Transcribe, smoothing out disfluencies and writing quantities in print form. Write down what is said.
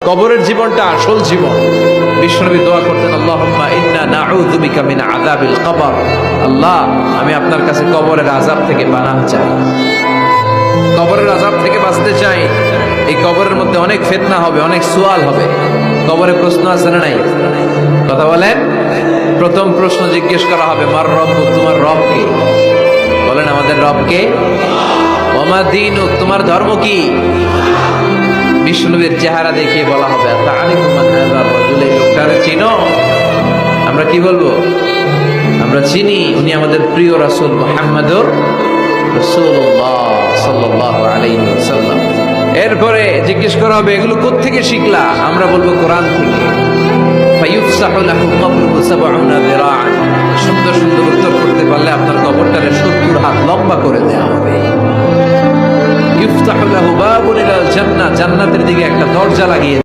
কবরের জীবনটা আসল জীবন। বিশ্বনবী দোয়া করতেন, আল্লাহুম্মা ইন্না নাউযু বিকা মিন আযাবিল কবর। আল্লাহ, আমি আপনার কাছে কবরের আযাব থেকে পানাহ চাই, কবরের আযাব থেকে বাঁচতে চাই। এই কবরের মধ্যে অনেক ফিতনা হবে, অনেক সুয়াল হবে। কবরে প্রশ্ন আছে না নাই? কথা বলেন। প্রথম প্রশ্ন জিজ্ঞেস করা হবে, মার রব্বুক, তোমার রব কে? বলেন, আমাদের রব কে? ওয়া মা দীনুক, তোমার ধর্ম কি? বিষ্ণুবীর চেহারা দেখিয়ে বলা হবে, তাআরিফু মান হাযা রাজুল, এই লোকটারে চিনো? আমরা কি বলবো? আমরা চিনি, উনি আমাদের প্রিয় রাসূল মুহাম্মদুর রাসূলুল্লাহ সাল্লাল্লাহু আলাইহি ওয়াসাল্লাম। এরপরে জিজ্ঞেস করা হবে, এগুলো কোত্থেকে শিখলা? আমরা বলবো কোরআন থেকে। ফায়ুফসাহু লাহু কবরুহু ৭০ যিরাআন, সুন্দর সুন্দর উত্তর করতে পারলে আপনার কবরটারে ৭০ হাত লম্বা করে দেওয়া হবে। ইফতাহু লাহু বাবুন ইলাল জান্নাহ, জান্নাতের দিকে একটা দরজা লাগিয়ে